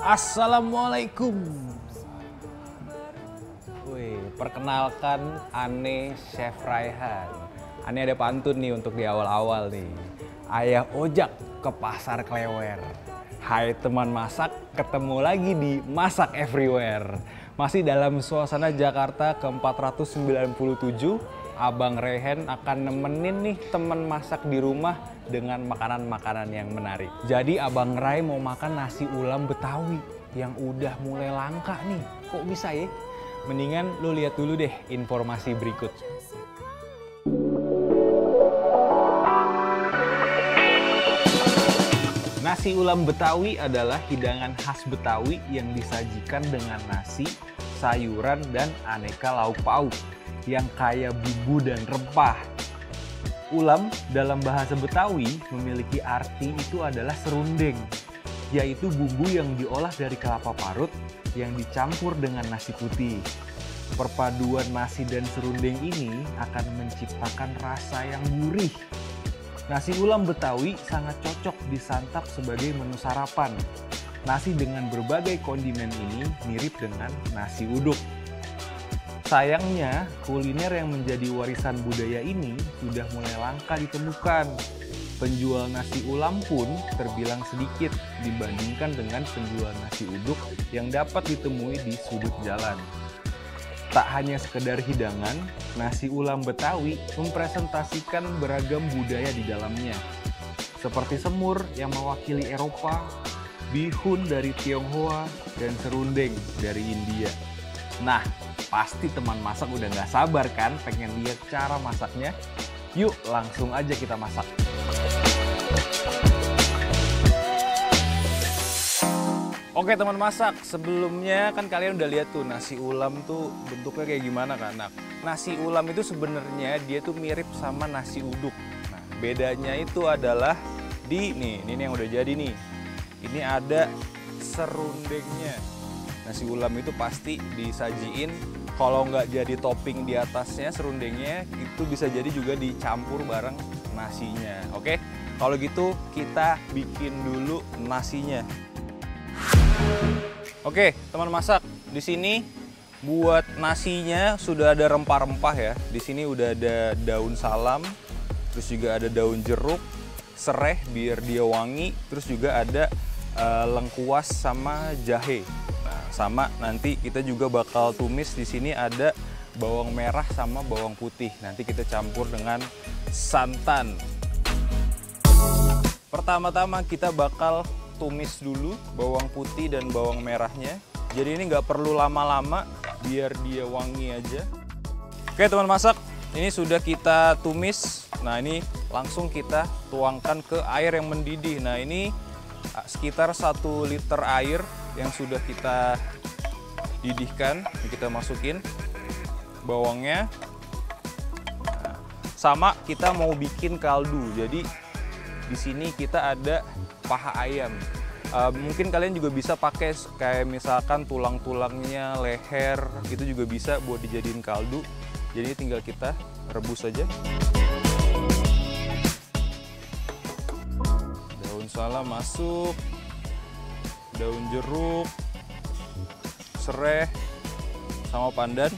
Assalamualaikum. Wih, perkenalkan Ane Chef Raihan. Ane ada pantun nih untuk di awal-awal nih. Ayah ojak ke pasar Klewer. Hai teman masak, ketemu lagi di Masak Everywhere. Masih dalam suasana Jakarta ke-497, Abang Raihan akan nemenin nih teman masak di rumah dengan makanan-makanan yang menarik. Jadi Abang Rai mau makan nasi ulam Betawi yang udah mulai langka nih. Kok bisa ya? Mendingan lu lihat dulu deh informasi berikut. Nasi ulam Betawi adalah hidangan khas Betawi yang disajikan dengan nasi, sayuran, dan aneka lauk pauk yang kaya bumbu dan rempah. Ulam dalam bahasa Betawi memiliki arti itu adalah serundeng, yaitu bumbu yang diolah dari kelapa parut yang dicampur dengan nasi putih. Perpaduan nasi dan serundeng ini akan menciptakan rasa yang gurih. Nasi ulam Betawi sangat cocok disantap sebagai menu sarapan. Nasi dengan berbagai kondimen ini mirip dengan nasi uduk. Sayangnya, kuliner yang menjadi warisan budaya ini sudah mulai langka ditemukan. Penjual nasi ulam pun terbilang sedikit dibandingkan dengan penjual nasi uduk yang dapat ditemui di sudut jalan. Tak hanya sekedar hidangan, nasi ulam Betawi mempresentasikan beragam budaya di dalamnya. Seperti semur yang mewakili Eropa, bihun dari Tionghoa, dan serundeng dari India. Nah, pasti teman masak udah nggak sabar kan pengen lihat cara masaknya? Yuk langsung aja kita masak. Oke teman masak, sebelumnya kan kalian udah lihat tuh nasi ulam tuh bentuknya kayak gimana kan? Nah, nasi ulam itu sebenarnya dia tuh mirip sama nasi uduk. Nah, bedanya itu adalah ini yang udah jadi nih. Ini ada serundengnya. Nasi ulam itu pasti disajiin, kalau nggak jadi topping di atasnya serundengnya, itu bisa jadi juga dicampur bareng nasinya. Oke, kalau gitu kita bikin dulu nasinya. Oke, teman masak, di sini buat nasinya sudah ada rempah-rempah ya. Di sini udah ada daun salam, terus juga ada daun jeruk, sereh biar dia wangi, terus juga ada lengkuas sama jahe. Nah, sama nanti kita juga bakal tumis di sini ada bawang merah sama bawang putih. Nanti kita campur dengan santan. Pertama-tama kita bakal tumis dulu bawang putih dan bawang merahnya. Jadi ini nggak perlu lama-lama biar dia wangi aja. Oke teman masak, ini sudah kita tumis. Nah ini langsung kita tuangkan ke air yang mendidih. Nah ini sekitar 1 liter air yang sudah kita didihkan. Ini kita masukin bawangnya. Nah, sama kita mau bikin kaldu. Jadi di sini kita ada paha ayam. Mungkin kalian juga bisa pakai kayak misalkan tulang-tulangnya, leher, itu juga bisa buat dijadiin kaldu. Jadi tinggal kita rebus aja. Daun salam masuk, daun jeruk, sereh, sama pandan.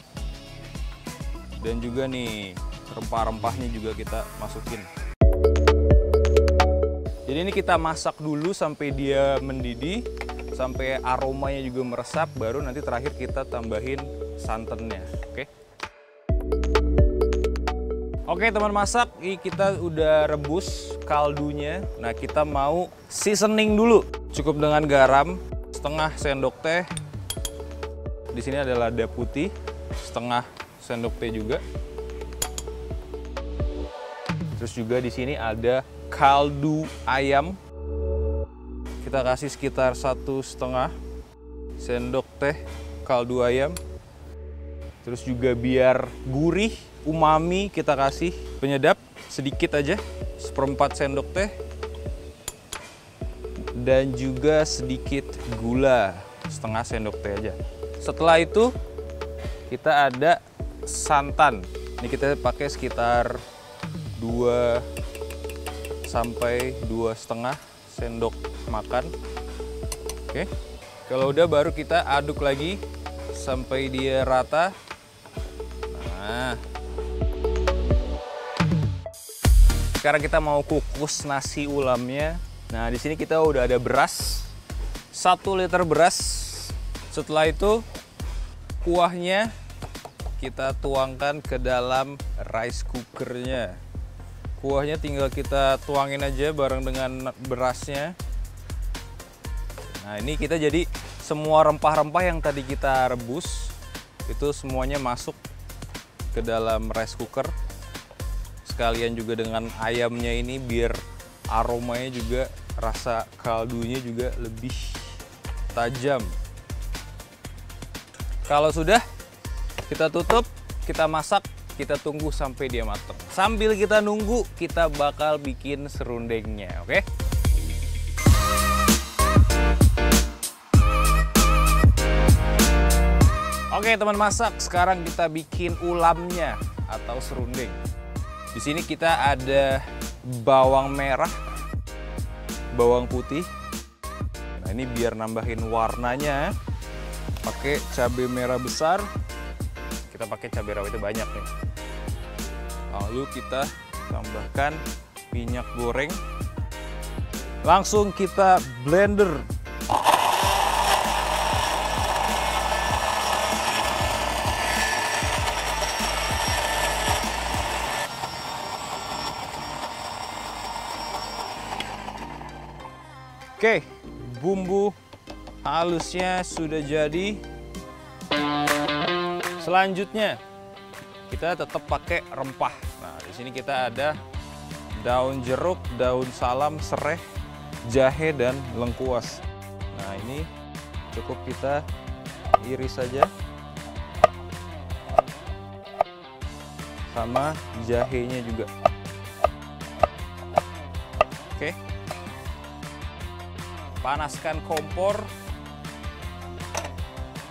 Dan juga nih rempah-rempahnya juga kita masukin. Jadi ini kita masak dulu sampai dia mendidih, sampai aromanya juga meresap, baru nanti terakhir kita tambahin santannya, oke? Oke teman masak, ini kita udah rebus kaldunya. Nah kita mau seasoning dulu, cukup dengan garam, setengah sendok teh. Di sini ada lada putih, setengah sendok teh juga. Terus juga di sini ada kaldu ayam, kita kasih sekitar 1,5 sendok teh kaldu ayam. Terus juga biar gurih, umami, kita kasih penyedap sedikit aja, 1/4 sendok teh. Dan juga sedikit gula, setengah sendok teh aja. Setelah itu kita ada santan, ini kita pakai sekitar 2 sampai 2,5 sendok makan. Oke. Kalau udah baru kita aduk lagi sampai dia rata. Nah, sekarang kita mau kukus nasi ulamnya. Nah, di sini kita udah ada beras, 1 liter beras. Setelah itu kuahnya kita tuangkan ke dalam rice cookernya. Kuahnya tinggal kita tuangin aja bareng dengan berasnya. Nah, ini kita jadi semua rempah-rempah yang tadi kita rebus itu semuanya masuk ke dalam rice cooker. Sekalian juga dengan ayamnya ini biar aromanya juga, rasa kaldunya juga lebih tajam. Kalau sudah, kita tutup, kita masak, kita tunggu sampai dia matang. Sambil kita nunggu, kita bakal bikin serundengnya, oke? Oke teman masak, sekarang kita bikin ulamnya atau serundeng. Di sini kita ada bawang merah, bawang putih. Nah, ini biar nambahin warnanya, pakai cabai merah besar. Kita pakai cabai rawit itu banyak nih. Lalu kita tambahkan minyak goreng. Langsung kita blender. Oke, bumbu halusnya sudah jadi. Selanjutnya kita tetap pakai rempah. Nah, di sini kita ada daun jeruk, daun salam, serai, jahe dan lengkuas. Nah, ini cukup kita iris saja. Sama jahenya juga. Oke. Panaskan kompor,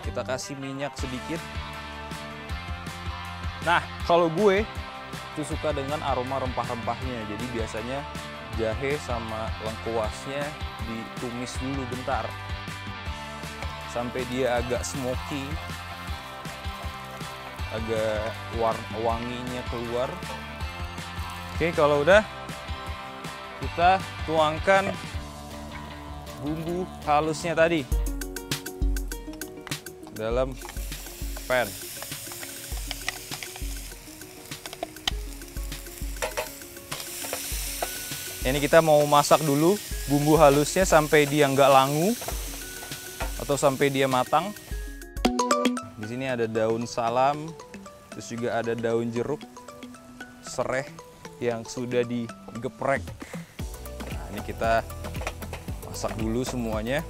kita kasih minyak sedikit. Nah, kalau gue itu suka dengan aroma rempah-rempahnya, jadi biasanya jahe sama lengkuasnya ditumis dulu bentar sampai dia agak smoky, agak wanginya keluar. Oke, kalau udah kita tuangkan bumbu halusnya tadi dalam pan. Ini kita mau masak dulu bumbu halusnya sampai dia nggak langu atau sampai dia matang. Di sini ada daun salam, terus juga ada daun jeruk, serai yang sudah digeprek. Nah, ini kita masak dulu semuanya.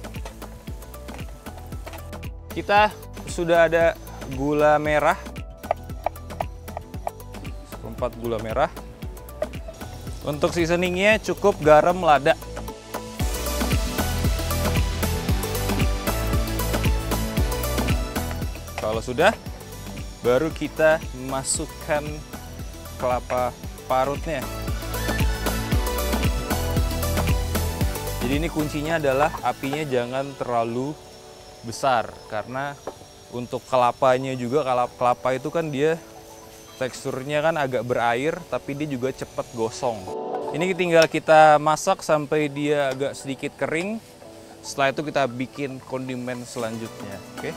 Kita sudah ada gula merah, 1/4 gula merah. Untuk seasoningnya cukup garam lada. Kalau sudah, baru kita masukkan kelapa parutnya. Jadi ini kuncinya adalah apinya jangan terlalu besar, karena untuk kelapanya juga, kelapa itu kan dia teksturnya kan agak berair, tapi dia juga cepat gosong. Ini tinggal kita masak sampai dia agak sedikit kering. Setelah itu kita bikin kondimen selanjutnya, oke?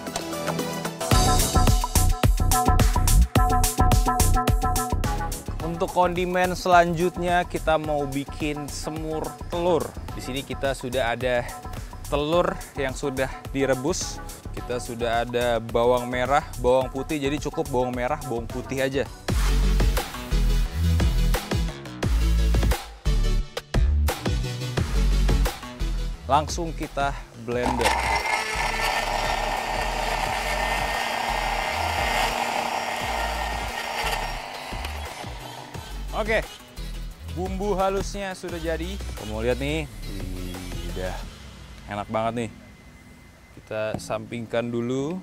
Untuk kondimen selanjutnya kita mau bikin semur telur. Di sini kita sudah ada telur yang sudah direbus. Kita sudah ada bawang merah, bawang putih. Jadi cukup bawang merah, bawang putih aja. Langsung kita blender. Oke, bumbu halusnya sudah jadi. Kamu lihat nih, udah enak banget nih. Kita sampingkan dulu.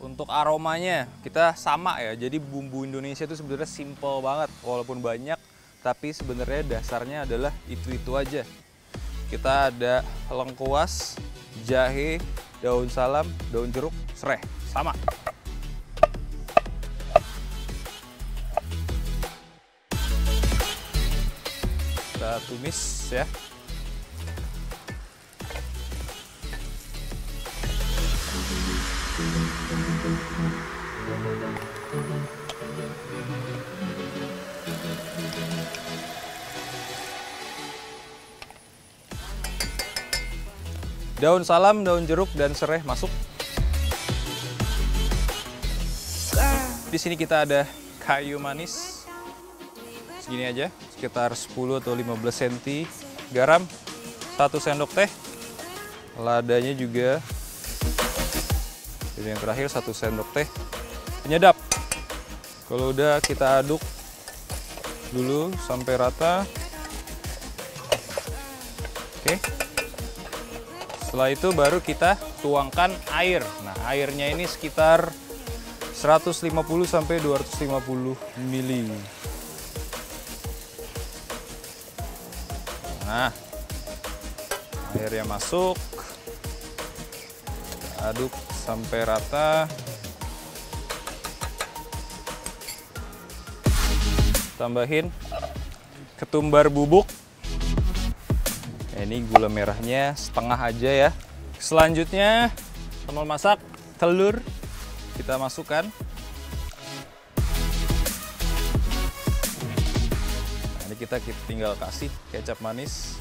Untuk aromanya kita sama ya. Jadi bumbu Indonesia itu sebenarnya simple banget, walaupun banyak, tapi sebenarnya dasarnya adalah itu aja. Kita ada lengkuas, jahe, daun salam, daun jeruk, serai. Sama. Kita tumis ya. Daun salam, daun jeruk, dan serai masuk. Di sini kita ada kayu manis. Segini aja, sekitar 10 atau 15 cm. Garam, 1 sendok teh. Ladanya juga. Dan yang terakhir 1 sendok teh. Penyedap. Kalau udah kita aduk dulu sampai rata. Oke. Setelah itu baru kita tuangkan air. Nah, airnya ini sekitar 150 sampai 250 ml. Nah, airnya masuk. Aduk sampai rata. Tambahin ketumbar bubuk. Ini gula merahnya setengah aja ya. Selanjutnya, teman masak, telur kita masukkan. Nah, ini kita tinggal kasih kecap manis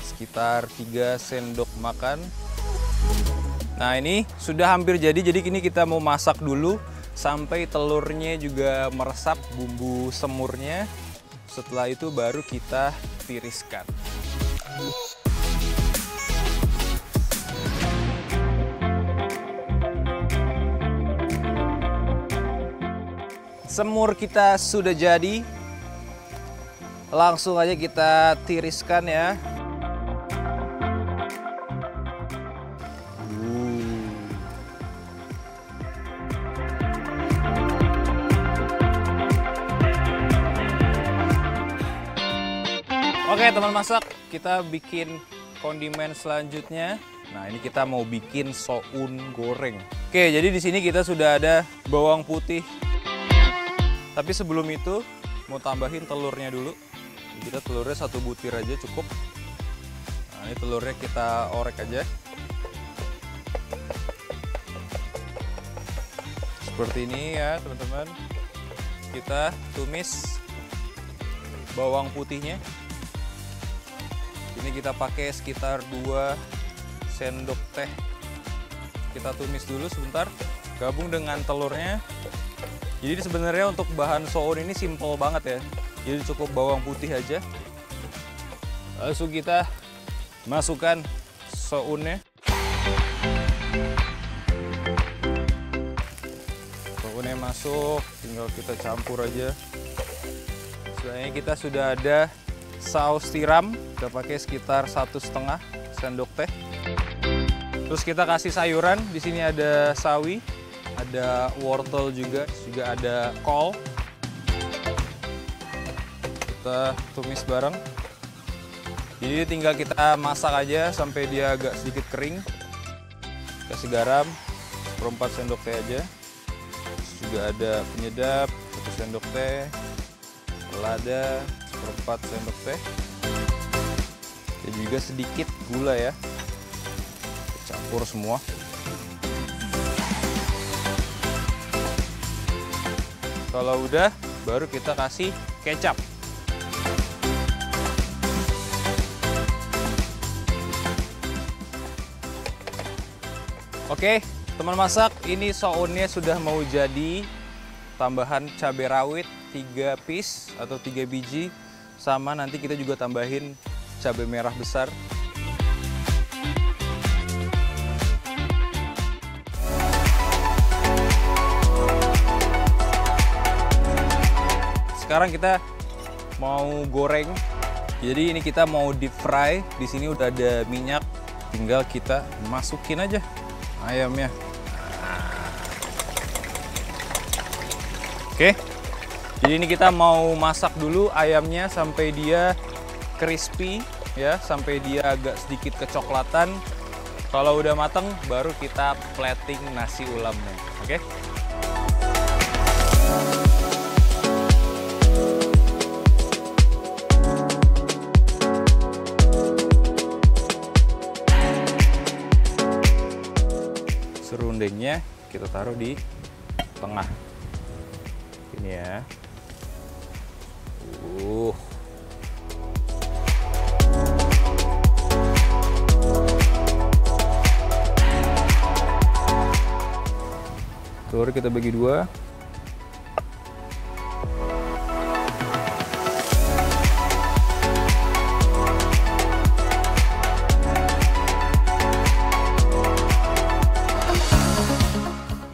sekitar 3 sendok makan. Nah, ini sudah hampir jadi ini kita mau masak dulu sampai telurnya juga meresap bumbu semurnya. Setelah itu baru kita tiriskan. Semur kita sudah jadi. Langsung aja kita tiriskan ya. Oke teman masak, kita bikin kondimen selanjutnya. Nah ini kita mau bikin soun goreng. Oke, jadi di sini kita sudah ada bawang putih. Tapi sebelum itu mau tambahin telurnya dulu. Kita telurnya 1 butir aja cukup. Nah ini telurnya kita orek aja. Seperti ini ya teman-teman. Kita tumis bawang putihnya. Ini kita pakai sekitar 2 sendok teh. Kita tumis dulu sebentar, gabung dengan telurnya. Jadi sebenarnya untuk bahan soun ini simple banget ya. Jadi cukup bawang putih aja. Langsung kita masukkan sounnya. Sounnya masuk, tinggal kita campur aja. Selanjutnya kita sudah ada saus tiram, kita pakai sekitar 1,5 sendok teh. Terus kita kasih sayuran, di sini ada sawi, ada wortel juga ada kol. Kita tumis bareng. Jadi tinggal kita masak aja sampai dia agak sedikit kering. Kasih garam, 1/4 sendok teh aja. Terus juga ada penyedap, 1 sendok teh, lada, 1/4 sendok teh, dan juga sedikit gula ya. Campur semua. Kalau udah, baru kita kasih kecap. Oke, teman masak, ini sounnya sudah mau jadi. Tambahan cabai rawit 3 piece atau 3 biji. Sama nanti kita juga tambahin cabai merah besar. Sekarang kita mau goreng. Jadi ini kita mau deep fry. Di sini udah ada minyak, tinggal kita masukin aja ayamnya. Oke. Jadi ini kita mau masak dulu ayamnya sampai dia crispy ya, sampai dia agak sedikit kecoklatan. Kalau udah mateng, baru kita plating nasi ulamnya. Oke? Serundengnya kita taruh di tengah. Ini ya. Telur kita bagi dua.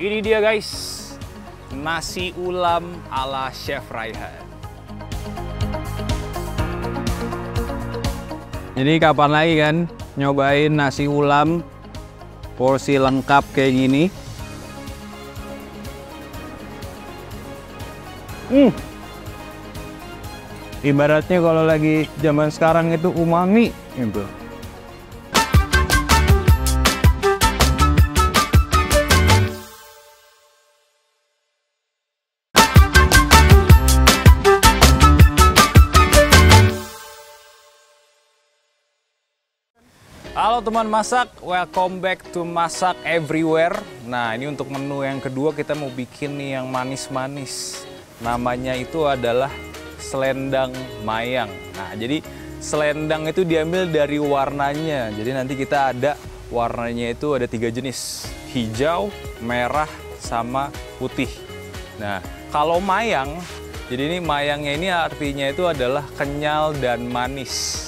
Ini dia guys, nasi ulam ala Chef Raihan. Jadi kapan lagi kan nyobain nasi ulam porsi lengkap kayak gini? Ibaratnya kalau lagi zaman sekarang itu umami gitu. Halo teman masak, welcome back to Masak Everywhere. Nah, ini untuk menu yang kedua kita mau bikin nih yang manis-manis. Namanya itu adalah selendang mayang. Nah, jadi selendang itu diambil dari warnanya. Jadi nanti kita ada warnanya itu ada 3 jenis. Hijau, merah, sama putih. Nah, kalau mayang, jadi ini mayangnya ini artinya itu adalah kenyal dan manis.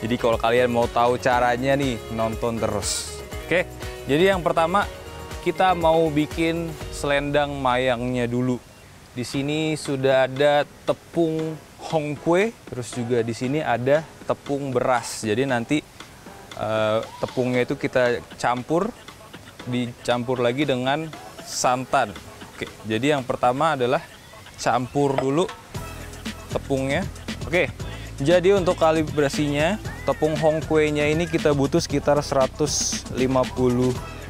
Jadi kalau kalian mau tahu caranya nih, nonton terus. Oke, jadi yang pertama kita mau bikin selendang mayangnya dulu. Di sini sudah ada tepung hongkwe, terus juga di sini ada tepung beras. Jadi nanti tepungnya itu kita dicampur lagi dengan santan. Oke, jadi yang pertama adalah campur dulu tepungnya. Oke. Jadi untuk kalibrasinya, tepung hongkwe-nya ini kita butuh sekitar 150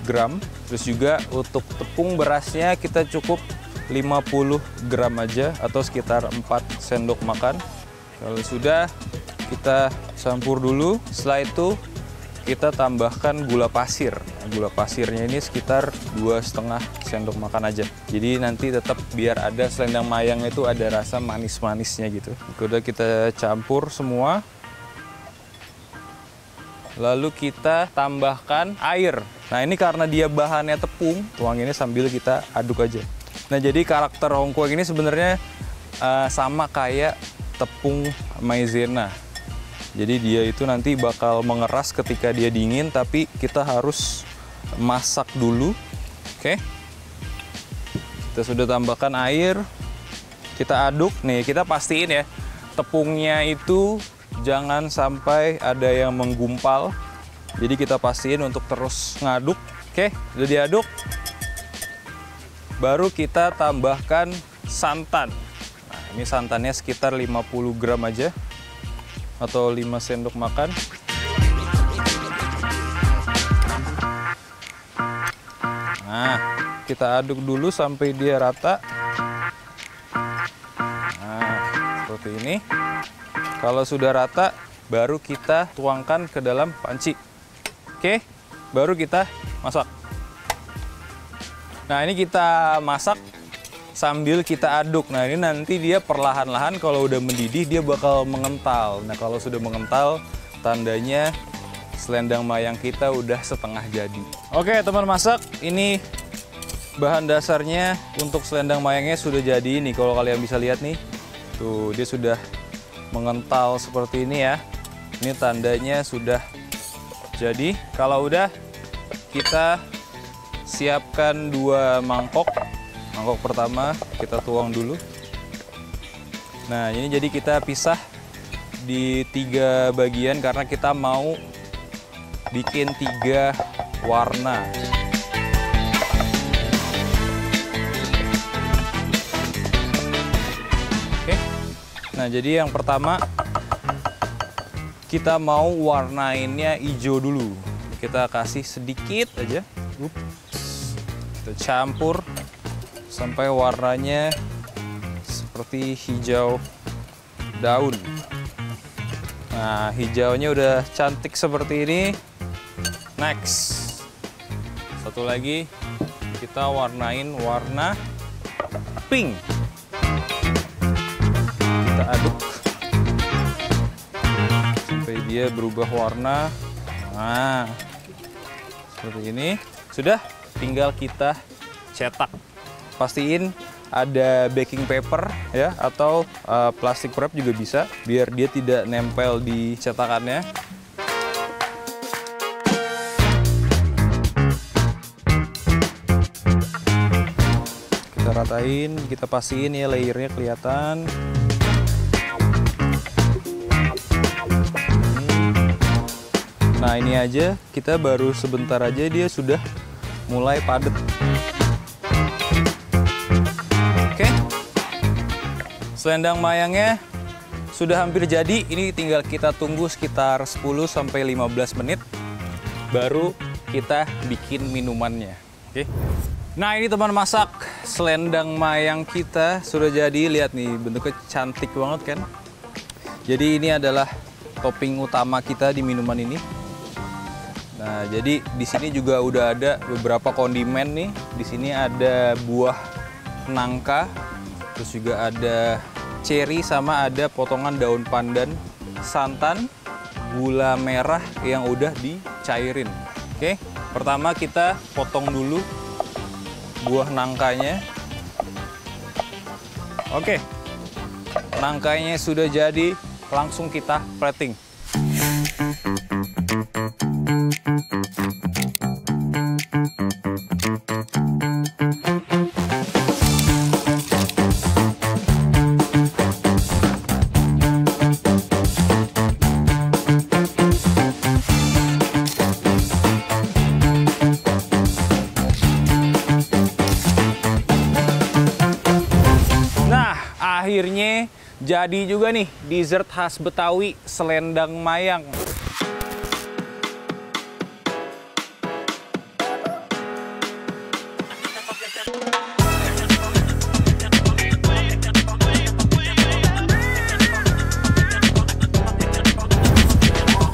gram. Terus juga untuk tepung berasnya kita cukup 50 gram aja atau sekitar 4 sendok makan. Kalau sudah, kita campur dulu. Setelah itu kita tambahkan gula pasir. Gula pasirnya ini sekitar 2,5 sendok makan aja. Jadi nanti tetap biar ada selendang mayang itu ada rasa manis-manisnya gitu. Udah kita campur semua. Lalu kita tambahkan air. Nah, ini karena dia bahannya tepung, tuanginnya sambil kita aduk aja. Nah, jadi karakter hongkwe ini sebenarnya sama kayak tepung maizena. Jadi dia itu nanti bakal mengeras ketika dia dingin, tapi kita harus masak dulu. Oke. Kita sudah tambahkan air. Kita aduk. Nih, kita pastiin ya, tepungnya itu jangan sampai ada yang menggumpal. Jadi kita pastiin untuk terus ngaduk. Oke, udah diaduk. Baru kita tambahkan santan. Nah, ini santannya sekitar 50 gram aja atau 5 sendok makan. Nah, kita aduk dulu sampai dia rata. Nah, seperti ini. Kalau sudah rata, baru kita tuangkan ke dalam panci. Oke, baru kita masak. Nah, ini kita masak sambil kita aduk. Nah, ini nanti dia perlahan-lahan kalau udah mendidih dia bakal mengental. Nah, kalau sudah mengental, tandanya selendang mayang kita udah setengah jadi. Oke, teman masak, ini bahan dasarnya untuk selendang mayangnya sudah jadi nih. Kalau kalian bisa lihat nih, tuh dia sudah mengental seperti ini ya. Ini tandanya sudah jadi. Kalau udah, kita siapkan 2 mangkok. Mangkok pertama kita tuang dulu. Nah, ini jadi kita pisah di 3 bagian karena kita mau bikin 3 warna. Oke. Nah, jadi yang pertama kita mau warnainnya hijau dulu. kita kasih sedikit aja. Kita campur sampai warnanya seperti hijau daun. Nah, hijaunya udah cantik seperti ini. Next, satu lagi kita warnain warna pink. Kita aduk sampai dia berubah warna. Nah, seperti ini. Sudah, tinggal kita cetak. Pastiin ada baking paper ya, atau plastik wrap juga bisa, biar dia tidak nempel di cetakannya. Kita ratain, kita pastiin ya layernya kelihatan. Nah, ini aja kita baru sebentar aja dia sudah mulai padat. Oke. Selendang mayangnya sudah hampir jadi. Ini tinggal kita tunggu sekitar 10-15 menit baru kita bikin minumannya. Oke. Nah, ini teman masak, selendang mayang kita sudah jadi. Lihat nih, bentuknya cantik banget kan? Jadi ini adalah topping utama kita di minuman ini. Nah, jadi di sini juga udah ada beberapa kondimen nih. Di sini ada buah nangka, terus juga ada cherry, sama ada potongan daun pandan, santan, gula merah yang udah dicairin. Oke, pertama kita potong dulu buah nangkanya. Oke, nangkanya sudah jadi, langsung kita plating. Akhirnya jadi juga nih dessert khas Betawi, selendang mayang.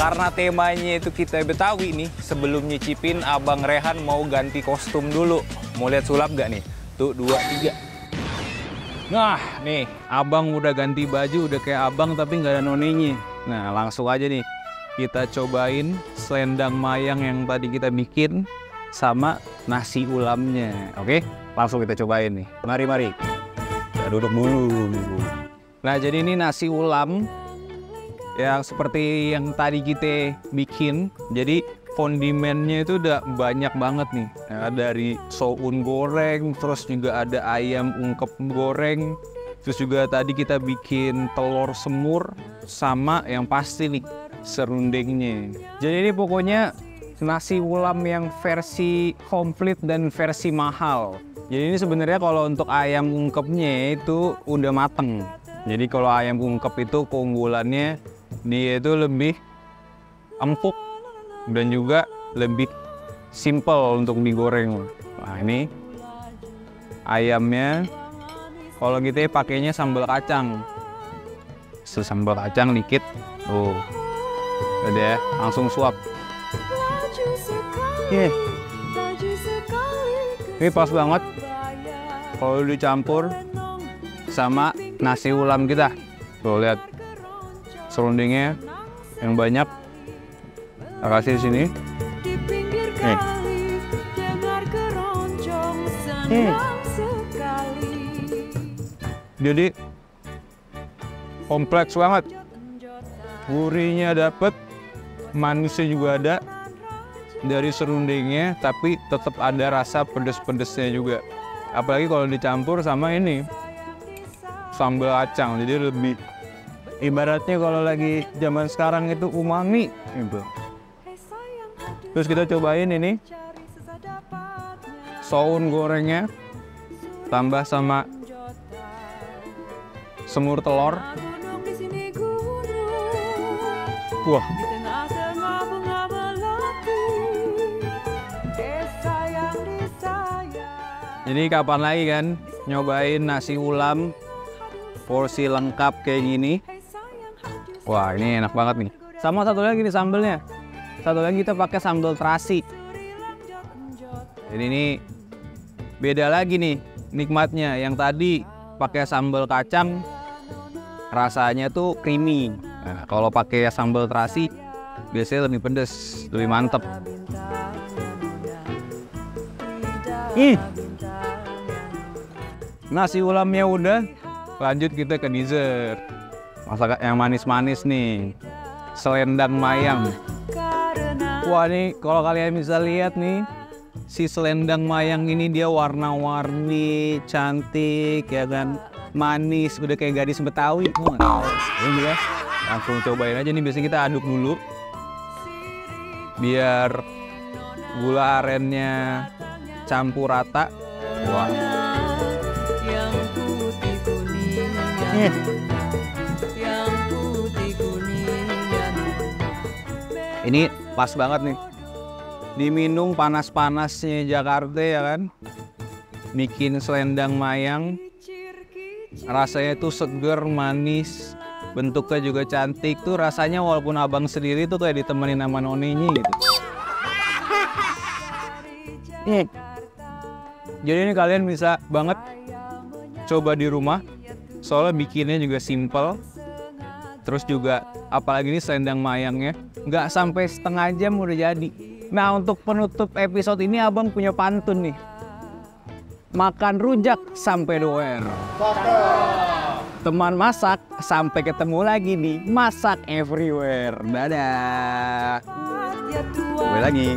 Karena temanya itu kita Betawi nih, sebelum nyicipin Abang Rehan mau ganti kostum dulu. Mau lihat sulap gak nih? Tuh, 2, 3. Nah, nih, Abang udah ganti baju, udah kayak Abang tapi nggak ada noninya. Nah, langsung aja nih, kita cobain selendang mayang yang tadi kita bikin sama nasi ulamnya. Oke, langsung kita cobain nih. Mari. Kita duduk dulu. Nah, jadi ini nasi ulam yang seperti yang tadi kita bikin. Jadi kondimennya itu udah banyak banget nih. Nah, dari soun goreng, terus juga ada ayam ungkep goreng, terus juga tadi kita bikin telur semur, sama yang pasti nih serundengnya. Jadi ini pokoknya nasi ulam yang versi komplit dan versi mahal. Jadi ini sebenarnya kalau untuk ayam ungkepnya itu udah mateng. Jadi kalau ayam ungkep itu keunggulannya dia itu lebih empuk dan juga lebih simple untuk digoreng. Nah, ini ayamnya, kalau kita pakainya sambal kacang. Sambal kacang dikit, tuh, udah ya, langsung suap. Ini pas banget kalau dicampur sama nasi ulam kita. Tuh lihat, serundingnya yang banyak. Kita kasih di sini. Jadi kompleks banget. Gurihnya dapet, manisnya juga ada dari serundingnya, tapi tetap ada rasa pedes-pedesnya juga. Apalagi kalau dicampur sama ini sambal kacang, jadi lebih ibaratnya kalau lagi zaman sekarang itu umami gitu. Terus kita cobain ini soun gorengnya tambah sama semur telur. Wah, Jadi kapan lagi kan nyobain nasi ulam porsi lengkap kayak gini. Wah, ini enak banget nih. Sama satu lagi nih sambelnya. Satu lagi kita pakai sambal terasi. Jadi ini beda lagi nih nikmatnya. Yang tadi pakai sambal kacang rasanya tuh creamy. Nah, kalau pakai sambal terasi biasanya lebih pedes, lebih mantep. Nasi ulamnya udah, lanjut kita ke dessert. Masakan yang manis-manis nih, selendang mayang. Wah, nih kalau kalian bisa lihat nih, si selendang mayang ini dia warna-warni, cantik ya kan, manis, udah kayak gadis Betawi. Ini ya, langsung cobain aja nih. Biasanya kita aduk dulu, biar gula arennya campur rata. Wah. Ini pas banget nih, diminum panas-panasnya Jakarta ya kan, bikin selendang mayang, rasanya tuh seger, manis, bentuknya juga cantik tuh rasanya, walaupun abang sendiri tuh kayak ditemenin sama noninya gitu. Jadi ini kalian bisa banget coba di rumah, soalnya bikinnya juga simple. Terus juga apalagi ini selendang mayangnya nggak sampai setengah jam udah jadi. Nah, untuk penutup episode ini abang punya pantun nih. Makan rujak sampai doer. Teman masak sampai ketemu lagi nih Masak Everywhere. Dadah. Sampai lagi.